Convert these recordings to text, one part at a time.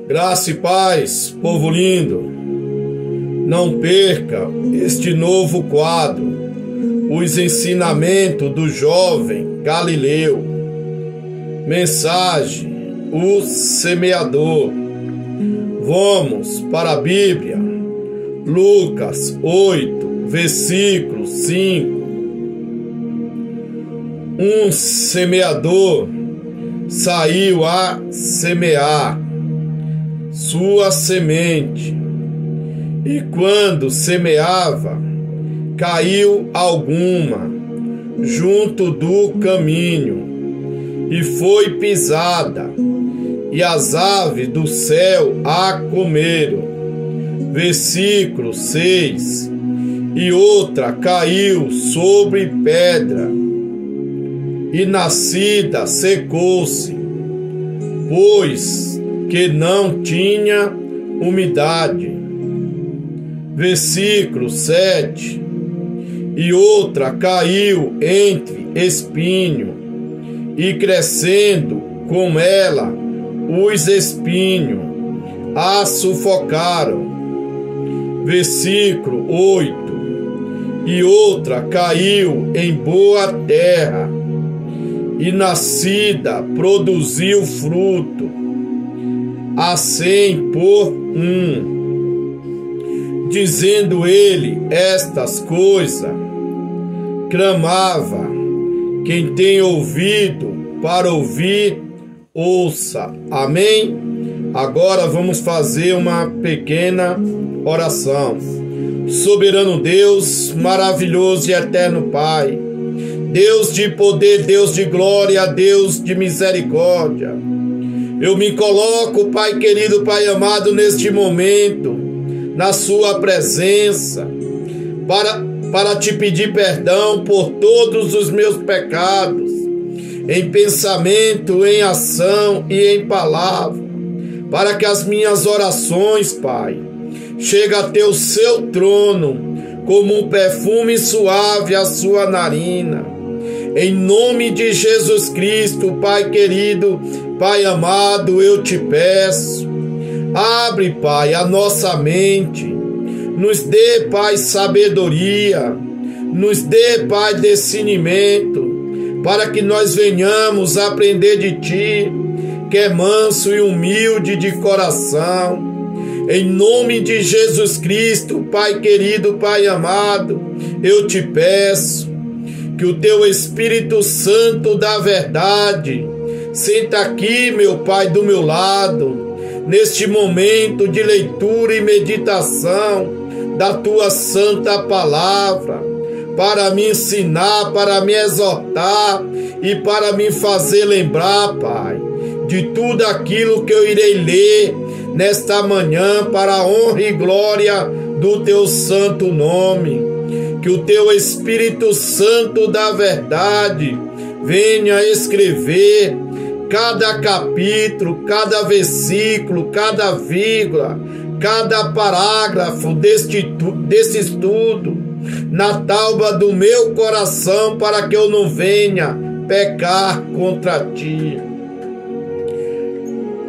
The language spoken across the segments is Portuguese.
Graça e paz, povo lindo. Não perca este novo quadro, os ensinamentos do jovem Galileu. Mensagem, o semeador. Vamos para a Bíblia, Lucas 8, versículo 5. Um semeador saiu a semear sua semente, e quando semeava, caiu alguma junto do caminho, e foi pisada, e as aves do céu a comeram. Versículo 6. E outra caiu sobre pedra, e nascida secou-se, pois que não tinha umidade. Versículo 7. E outra caiu entre espinho, e crescendo com ela os espinhos a sufocaram. Versículo 8. E outra caiu em boa terra, e nascida produziu fruto, a 100 por 1. Dizendo ele estas coisas, clamava: quem tem ouvido para ouvir, ouça. Amém? Agora vamos fazer uma pequena oração. Soberano Deus, maravilhoso e eterno Pai, Deus de poder, Deus de glória, Deus de misericórdia, eu me coloco, Pai querido, Pai amado, neste momento, na sua presença, para te pedir perdão por todos os meus pecados, em pensamento, em ação e em palavra, para que as minhas orações, Pai, cheguem até o seu trono, como um perfume suave à sua narina. Em nome de Jesus Cristo, Pai querido, Pai amado, eu te peço, abre, Pai, a nossa mente, nos dê, Pai, sabedoria, nos dê, Pai, discernimento, para que nós venhamos aprender de Ti, que é manso e humilde de coração. Em nome de Jesus Cristo, Pai querido, Pai amado, eu te peço que o Teu Espírito Santo da verdade senta aqui, meu Pai, do meu lado, neste momento de leitura e meditação da Tua Santa Palavra, para me ensinar, para me exortar e para me fazer lembrar, Pai, de tudo aquilo que eu irei ler nesta manhã para a honra e glória do Teu santo nome. Que o Teu Espírito Santo da verdade venha escrever cada capítulo, cada versículo, cada vírgula, cada parágrafo desse estudo na tábua do meu coração, para que eu não venha pecar contra Ti.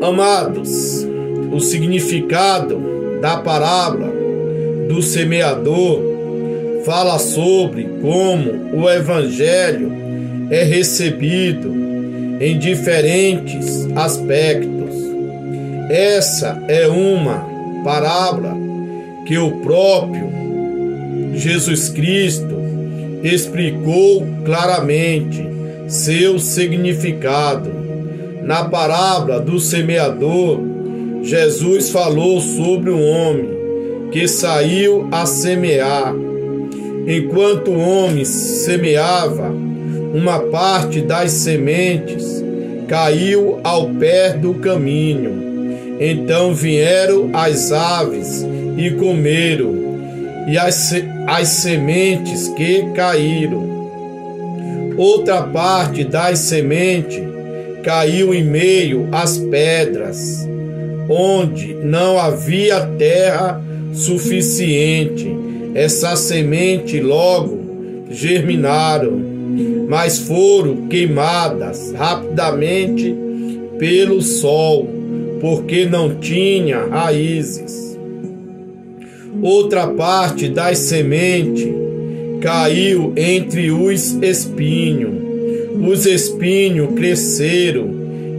Amados, o significado da parábola do semeador fala sobre como o Evangelho é recebido em diferentes aspectos. Essa é uma parábola que o próprio Jesus Cristo explicou claramente seu significado. Na parábola do semeador, Jesus falou sobre um homem que saiu a semear. Enquanto o homem semeava, uma parte das sementes caiu ao pé do caminho. Então vieram as aves e comeram, e as sementes que caíram. Outra parte das sementes caiu em meio às pedras, onde não havia terra suficiente. Essas sementes logo germinaram, mas foram queimadas rapidamente pelo sol, porque não tinha raízes. Outra parte das sementes caiu entre os espinhos. Os espinhos cresceram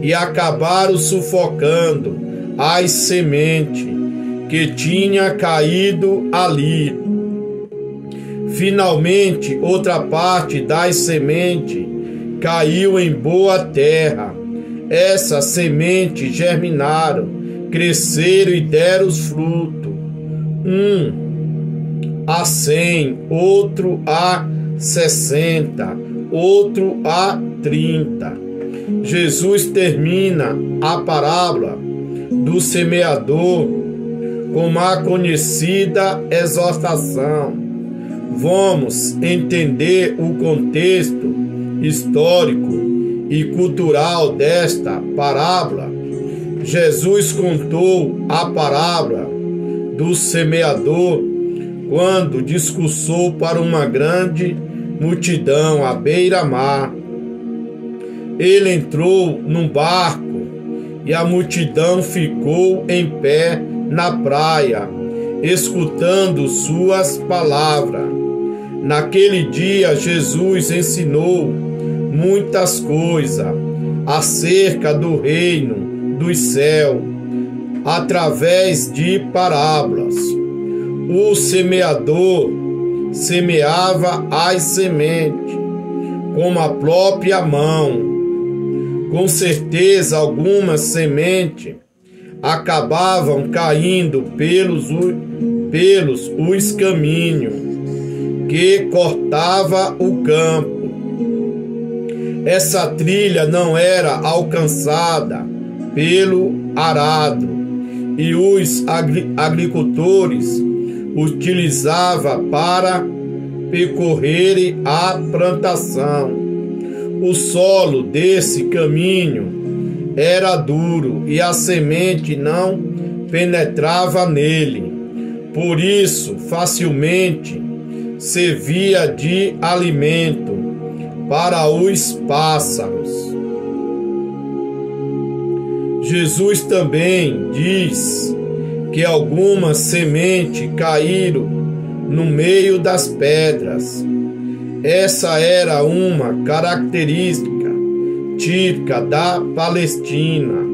e acabaram sufocando as sementes que tinha caído ali. Finalmente, outra parte das sementes caiu em boa terra. Essas sementes germinaram, cresceram e deram os frutos. A 100, outro a 60, outro a 30. Jesus termina a parábola do semeador com a conhecida exortação. Vamos entender o contexto histórico e cultural desta parábola. Jesus contou a parábola do semeador quando discursou para uma grande multidão à beira-mar. Ele entrou num barco e a multidão ficou em pé na praia, escutando suas palavras. Naquele dia, Jesus ensinou muitas coisas acerca do reino dos céus, através de parábolas. O semeador semeava as sementes com a própria mão. Com certeza, algumas sementes acabavam caindo pelos os caminhos que cortava o campo. Essa trilha não era alcançada pelo arado e os agricultores utilizavam para percorrerem a plantação. O solo desse caminho era duro e a semente não penetrava nele. Por isso, facilmente servia de alimento para os pássaros. Jesus também diz que algumas sementes caíram no meio das pedras. Essa era uma característica típica da Palestina.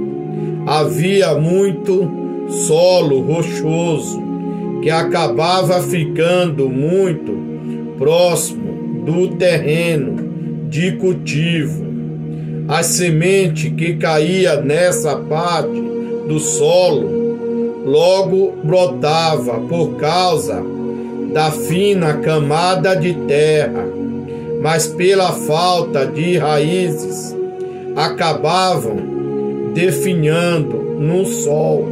Havia muito solo rochoso que acabava ficando muito próximo do terreno de cultivo. As sementes que caíam nessa parte do solo logo brotava por causa da fina camada de terra, mas pela falta de raízes acabavam definhando no sol.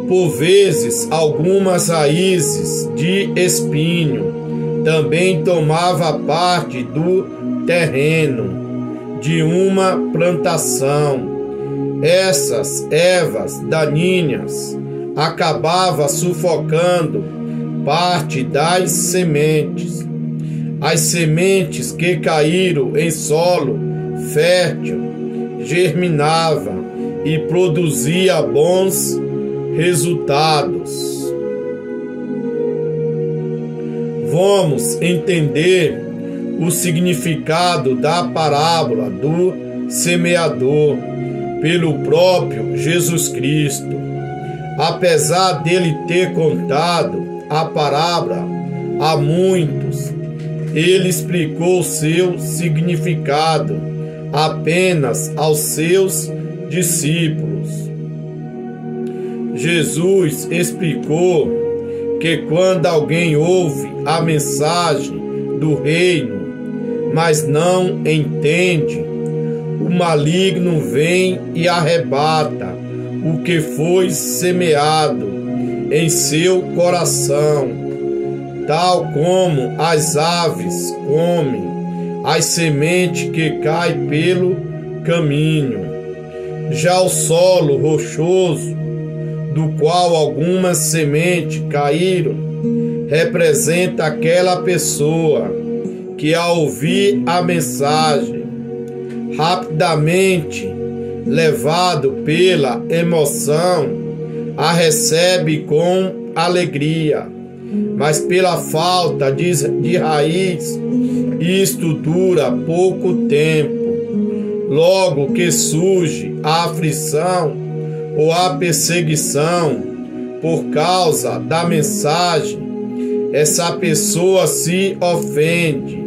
Por vezes, algumas raízes de espinho também tomavam parte do terreno de uma plantação. Essas ervas daninhas acabavam sufocando parte das sementes. As sementes que caíram em solo fértil germinavam e produziam bons resultados. Vamos entender o significado da parábola do semeador pelo próprio Jesus Cristo. Apesar dele ter contado a parábola a muitos, ele explicou seu significado apenas aos seus discípulos. Jesus explicou que quando alguém ouve a mensagem do reino, mas não entende, o maligno vem e arrebata o que foi semeado em seu coração, tal como as aves comem as sementes que caem pelo caminho. Já o solo rochoso, do qual algumas sementes caíram, representa aquela pessoa que, ao ouvir a mensagem, rapidamente levado pela emoção, a recebe com alegria, mas pela falta de raiz, isto dura pouco tempo. Logo que surge a aflição ou a perseguição por causa da mensagem, essa pessoa se ofende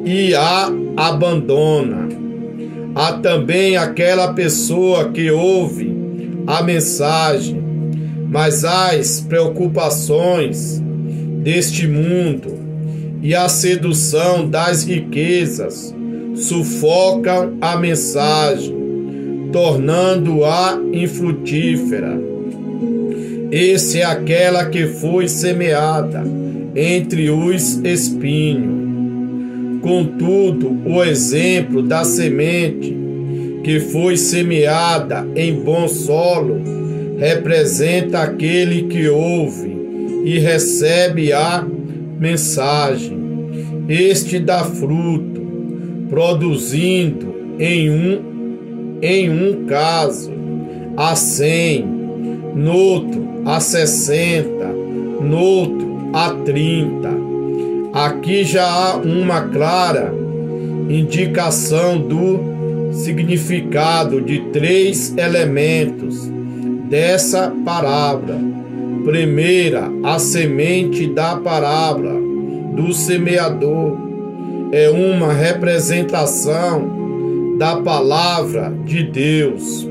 e a abandona. Há também aquela pessoa que ouve a mensagem, mas as preocupações deste mundo e a sedução das riquezas sufocam a mensagem, tornando-a infrutífera. Esse é aquela que foi semeada entre os espinhos. Contudo, o exemplo da semente que foi semeada em bom solo representa aquele que ouve e recebe a mensagem. Este dá fruto, produzindo em um caso a 100, noutro a 60, noutro a 30. Aqui já há uma clara indicação do significado de 3 elementos dessa parábola. Primeira, a semente da parábola do semeador é uma representação da palavra de Deus.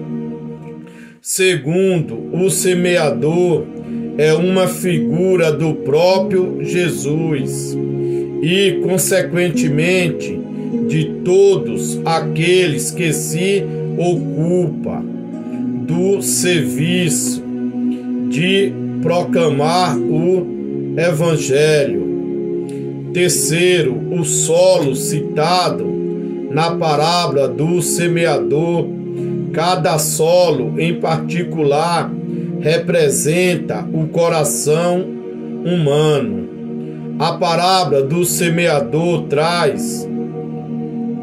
Segundo, o semeador é uma figura do próprio Jesus e, consequentemente, de todos aqueles que se ocupam do serviço de proclamar o Evangelho. Terceiro, o solo citado na parábola do semeador. Cada solo em particular representa o coração humano. A parábola do semeador traz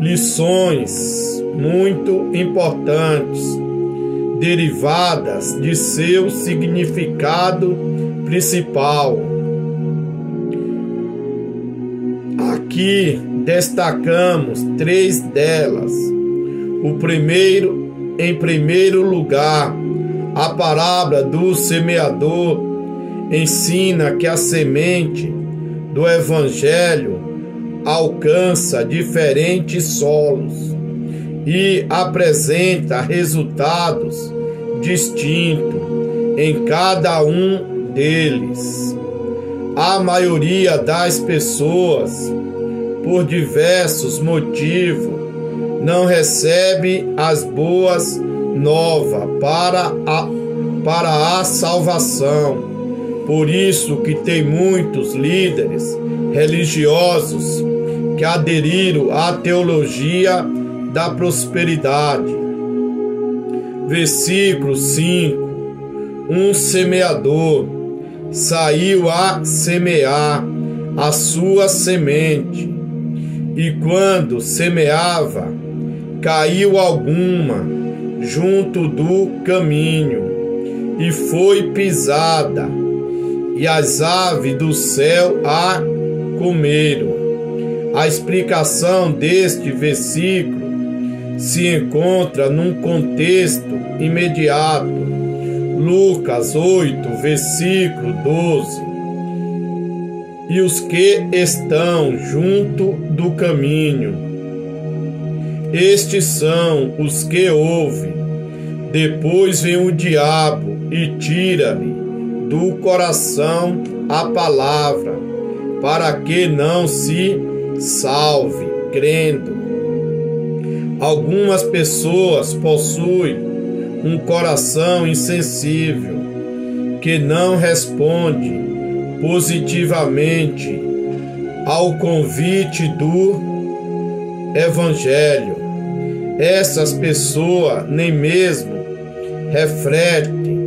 lições muito importantes, derivadas de seu significado principal. Aqui destacamos 3 delas. Em primeiro lugar, a parábola do semeador ensina que a semente do Evangelho alcança diferentes solos e apresenta resultados distintos em cada um deles. A maioria das pessoas, por diversos motivos, não recebe as boas novas para a salvação. Por isso que tem muitos líderes religiosos que aderiram à teologia da prosperidade. Versículo 5. Um semeador saiu a semear a sua semente, e quando semeava, caiu alguma junto do caminho, e foi pisada, e as aves do céu a comeram. A explicação deste versículo se encontra num contexto imediato. Lucas 8, versículo 12. E os que estão junto do caminho, estes são os que ouvem. Depois vem o diabo e tira-lhe do coração a palavra, para que não se salve, crendo. Algumas pessoas possuem um coração insensível, que não responde positivamente ao convite do Evangelho. Essas pessoas nem mesmo refletem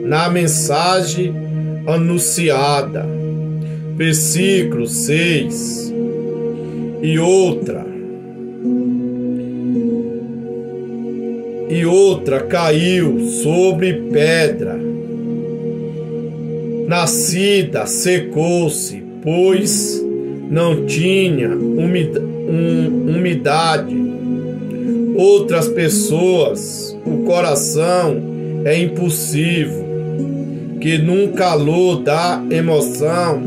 na mensagem anunciada. Versículo 6. e outra caiu sobre pedra. Nascida secou-se, pois não tinha umidade. Outras pessoas, o coração é impulsivo, que num calor da emoção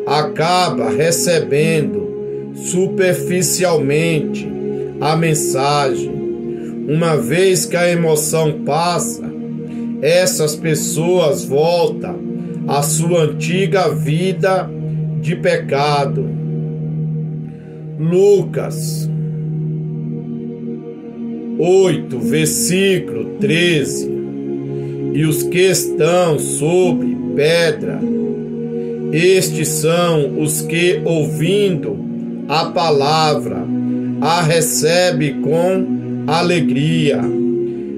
acaba recebendo superficialmente a mensagem. Uma vez que a emoção passa, essas pessoas voltam à sua antiga vida de pecado. Lucas 8, versículo 13. E os que estão sobre pedra, estes são os que, ouvindo a palavra, a recebe com alegria,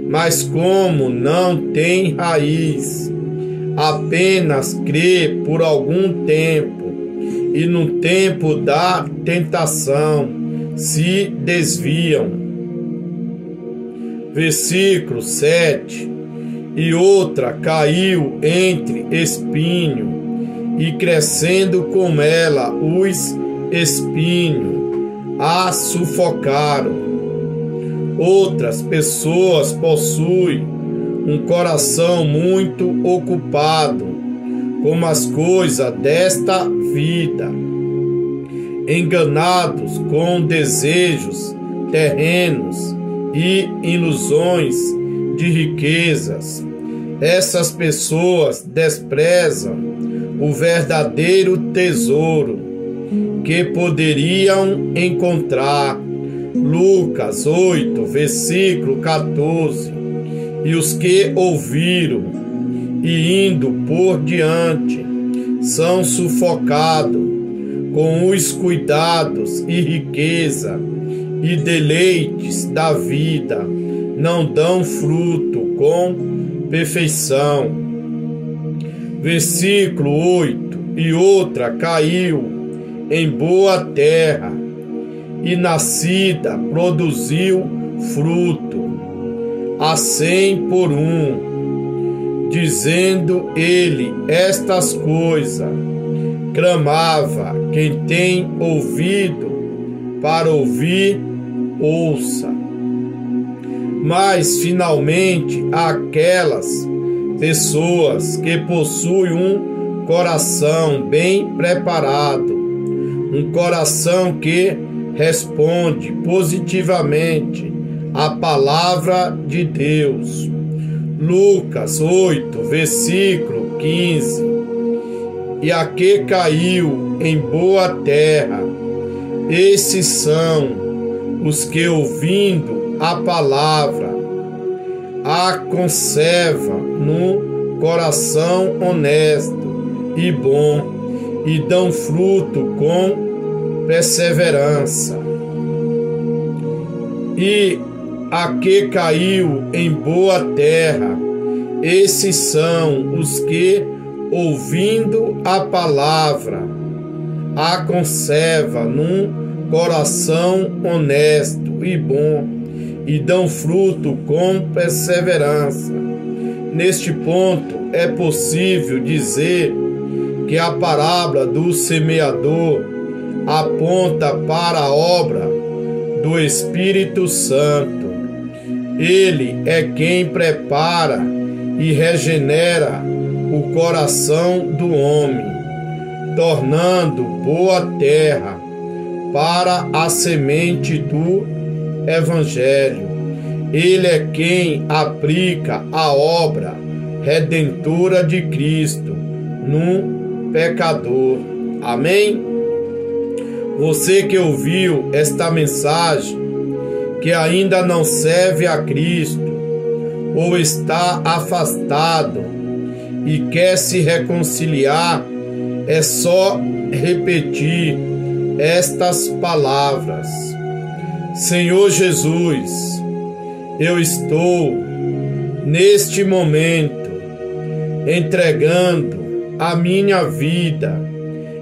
mas como não tem raiz, apenas crê por algum tempo, e no tempo da tentação se desviam. Versículo 7. E outra caiu entre espinho, e crescendo com ela os espinhos a sufocaram. Outras pessoas possuem um coração muito ocupado com as coisas desta vida, enganados com desejos terrenos e ilusões de riquezas. Essas pessoas desprezam o verdadeiro tesouro que poderiam encontrar. Lucas 8, versículo 14. E os que ouviram e indo por diante são sufocados com os cuidados e riqueza e deleites da vida, não dão fruto com perfeição. Versículo 8. E outra caiu em boa terra, e nascida produziu fruto, a 100 por 1. Dizendo ele estas coisas, clamava: quem tem ouvido para ouvir, ouça. Mas finalmente aquelas pessoas que possuem um coração bem preparado, um coração que responde positivamente à palavra de Deus. Lucas 8, versículo 15. E a que caiu em boa terra, esses são os que, ouvindo a palavra, a conservam no coração honesto e bom, e dão fruto com perseverança. E a que caiu em boa terra, esses são os que, ouvindo a palavra, a conserva num coração honesto e bom, e dão fruto com perseverança. Neste ponto é possível dizer que a parábola do semeador aponta para a obra do Espírito Santo. Ele é quem prepara e regenera o coração do homem, tornando boa terra para a semente do Evangelho. Ele é quem aplica a obra redentora de Cristo no pecador. Amém? Você que ouviu esta mensagem, que ainda não serve a Cristo, ou está afastado e quer se reconciliar, é só repetir estas palavras: Senhor Jesus, eu estou neste momento entregando a minha vida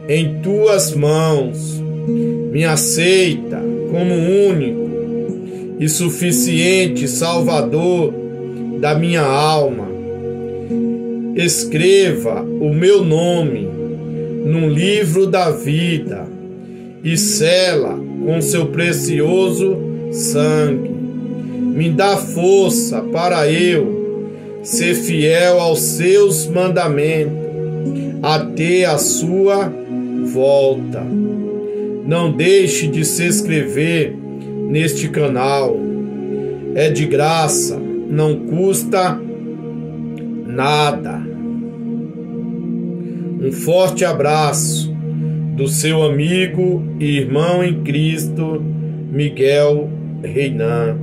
em tuas mãos. Me aceita como único e suficiente Salvador da minha alma. Escreva o meu nome num livro da vida e sela com seu precioso sangue. Me dá força para eu ser fiel aos seus mandamentos até a sua volta. Não deixe de se inscrever neste canal. É de graça, não custa nada. Um forte abraço do seu amigo e irmão em Cristo, Miguel Reinan.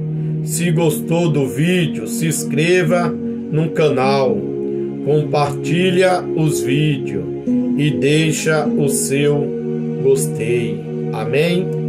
Se gostou do vídeo, se inscreva no canal, compartilha os vídeos e deixa o seu gostei. Amém?